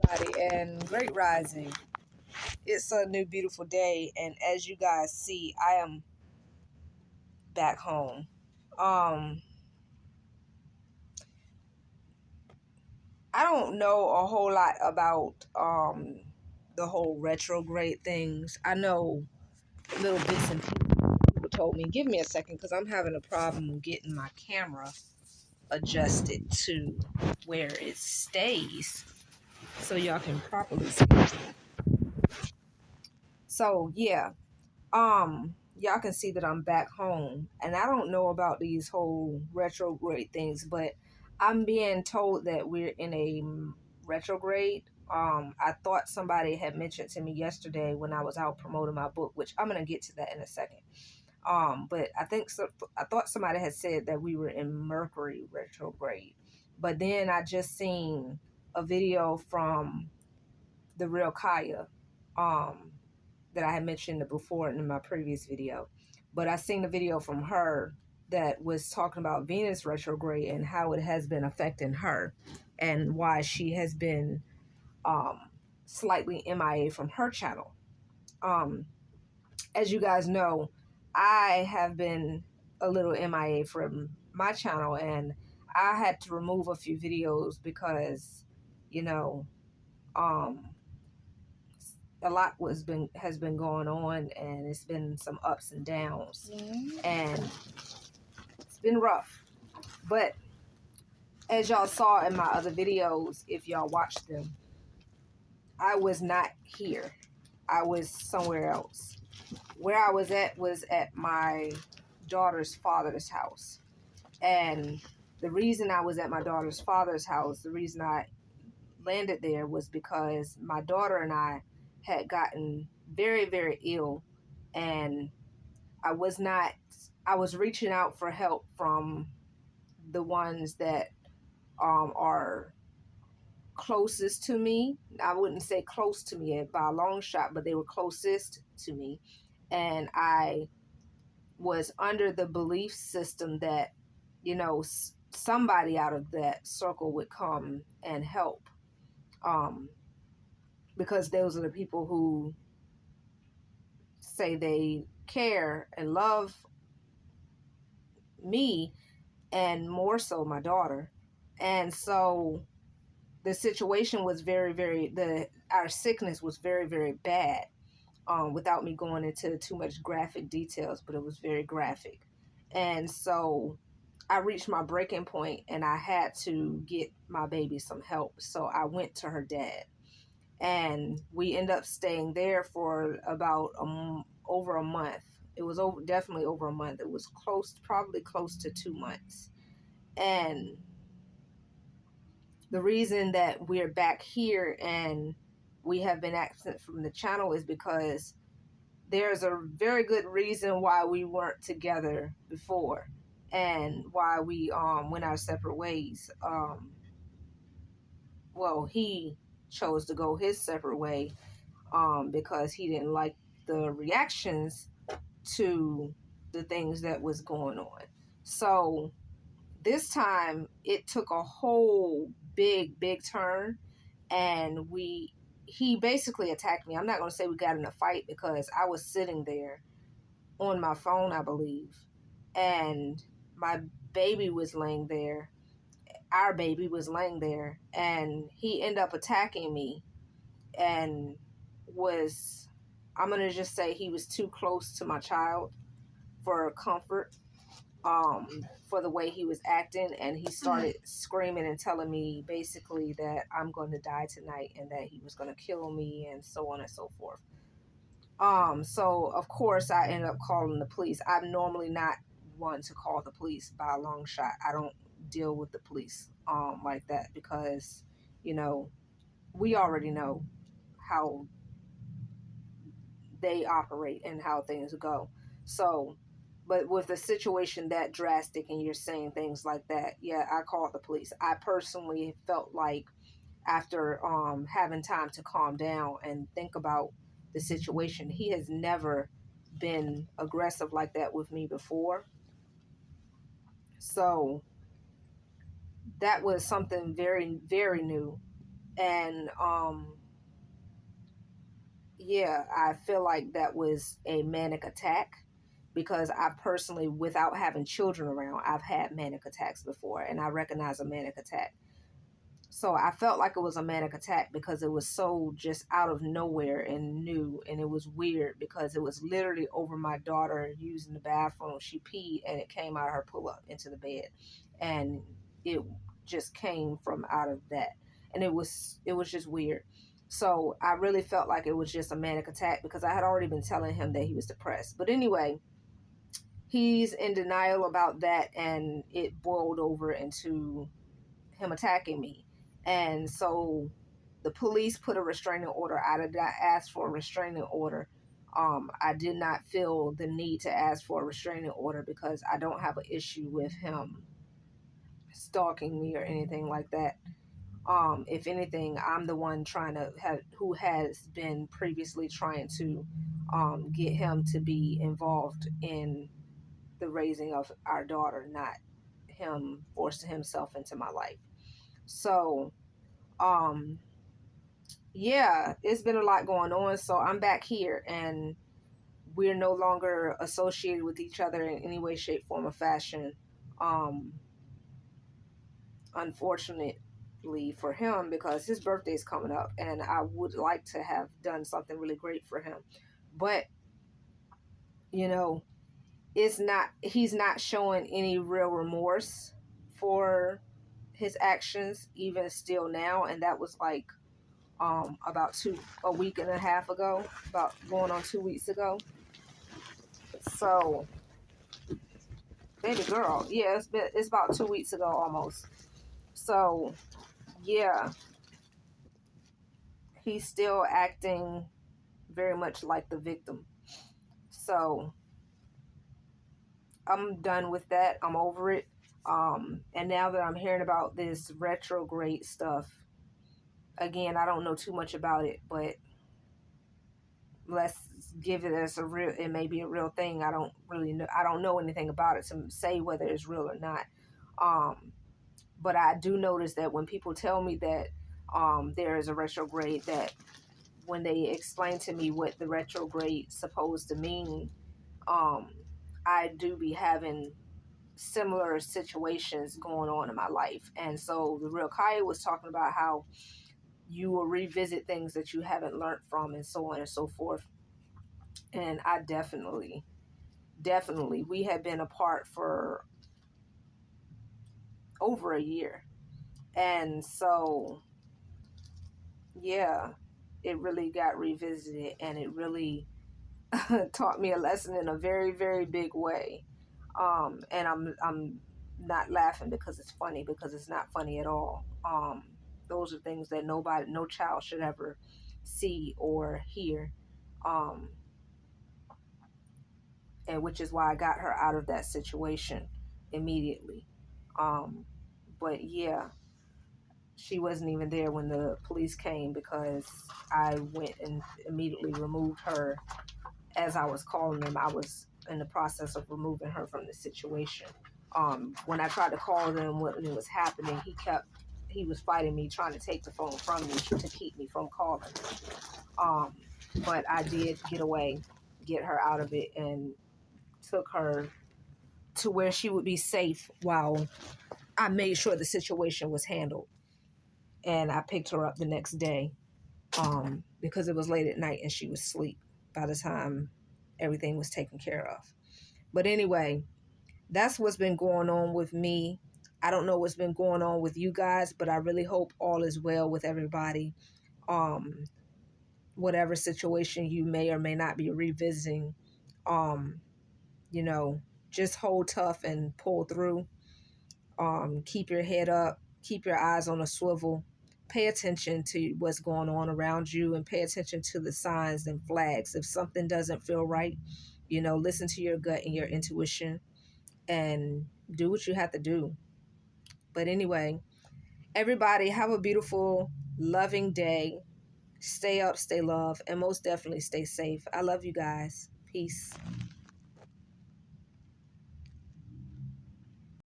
everybody, and great rising. It's a new beautiful day, and as you guys see, I am back home. Um, I don't know a whole lot about the whole retrograde things. I know little bits and pieces. People told me, give me a second because I'm having a problem getting my camera adjusted to where it stays so y'all can properly see. So yeah. Y'all can see that I'm back home, and I don't know about these whole retrograde things, but I'm being told that we're in a retrograde. I thought somebody had mentioned to me yesterday when I was out promoting my book, which I'm gonna get to that in a second. But I thought somebody had said that we were in Mercury retrograde, but then I just seen a video from the real Kaya. Um, that I had mentioned before in my previous video. But I seen a video from her that was talking about Venus retrograde and how it has been affecting her and why she has been um, slightly MIA from her channel. Um, as you guys know, I have been a little MIA from my channel, and I had to remove a few videos because, you know, um, a lot has been going on, and it's been some ups and downs, and it's been rough. But as y'all saw in my other videos, if y'all watched them, I was not here. I was somewhere else. Where I was at my daughter's father's house. And the reason I was at my daughter's father's house, the reason I landed there was because my daughter and I had gotten very, very ill, and I was reaching out for help from the ones that are closest to me. I wouldn't say close to me by a long shot, but they were closest to me. And I was under the belief system that, somebody out of that circle would come and help. Um, because those are the people who say they care and love me, and more so my daughter. And so the situation was our sickness was very, very bad, without me going into too much graphic details, but it was very graphic. And so I reached my breaking point, and I had to get my baby some help. So I went to her dad, and we ended up staying there for about over a month. It was definitely over a month. It was probably close to 2 months. And the reason that we're back here and we have been absent from the channel is because there's a very good reason why we weren't together before, and why we went our separate ways. Well, he chose to go his separate way because he didn't like the reactions to the things that was going on. So this time it took a whole big turn, and he basically attacked me. I'm not going to say we got in a fight because I was sitting there on my phone, I believe, and my baby was laying there. Our baby was laying there, and he ended up attacking me, and was, I'm going to just say, he was too close to my child for comfort, for the way he was acting. And he started screaming and telling me basically that I'm going to die tonight and that he was going to kill me, and so on and so forth. So of course I ended up calling the police. I'm normally not one to call the police by a long shot. I don't deal with the police like that because, we already know how they operate and how things go. So, but with a situation that drastic and you're saying things like that, yeah, I called the police. I personally felt like after having time to calm down and think about the situation, he has never been aggressive like that with me before. So that was something very, very new. And yeah, I feel like that was a manic attack because I personally, without having children around, I've had manic attacks before, and I recognize a manic attack. So I felt like it was a manic attack because it was so just out of nowhere and new, and it was weird because it was literally over my daughter using the bathroom. She peed and it came out of her pull up into the bed, and it just came from out of that, and it was just weird. So I really felt like it was just a manic attack because I had already been telling him that he was depressed. But anyway, he's in denial about that, and it boiled over into him attacking me. And so the police put a restraining order. I did not ask for a restraining order. I did not feel the need to ask for a restraining order because I don't have an issue with him stalking me or anything like that. If anything, I'm the one trying to have who has been previously trying to get him to be involved in the raising of our daughter, not him forcing himself into my life. So um yeah, it's been a lot going on. So I'm back here, and we're no longer associated with each other in any way, shape, form, or fashion. um Unfortunately for him, because his birthday is coming up and I would like to have done something really great for him. But you know, it's not he's not showing any real remorse for his actions even still now, and that was like about a week and a half ago, about going on 2 weeks ago. So, baby girl, yeah, it's about 2 weeks ago almost. So, yeah, he's still acting very much like the victim. So, I'm done with that. I'm over it. And now that I'm hearing about this retrograde stuff, again, I don't know too much about it, but let's give it as a real, it may be a real thing. I don't really know, I don't know anything about it to say whether it's real or not. um but I do notice that when people tell me that there is a retrograde, that when they explain to me what the retrograde supposed to mean, um I do be having similar situations going on in my life. And so the real Kaya was talking about how you will revisit things that you haven't learned from, and so on and so forth. And I definitely, we had been apart for over a year. And so, yeah, it really got revisited, and it really taught me a lesson in a very, very big way. And I'm not laughing because it's funny, because it's not funny at all. Those are things that no child should ever see or hear. Um, and which is why I got her out of that situation immediately. Um, but yeah, she wasn't even there when the police came because I went and immediately removed her. As I was calling them, I was in the process of removing her from the situation. When I tried to call them when it was happening, he was fighting me, trying to take the phone from me to keep me from calling. Um, but I did get her out of it, and took her to where she would be safe while I made sure the situation was handled. And I picked her up the next day, because it was late at night and she was asleep by the time everything was taken care of. But anyway, that's what's been going on with me. I don't know what's been going on with you guys, but I really hope all is well with everybody. Um, Whatever situation you may or may not be revisiting, um, you know, just hold tough and pull through. Keep your head up, keep your eyes on a swivel, pay attention to what's going on around you, and pay attention to the signs and flags. If something doesn't feel right, listen to your gut and your intuition, and do what you have to do. But anyway, everybody have a beautiful, loving day. Stay up, stay love, and most definitely stay safe. I love you guys. Peace.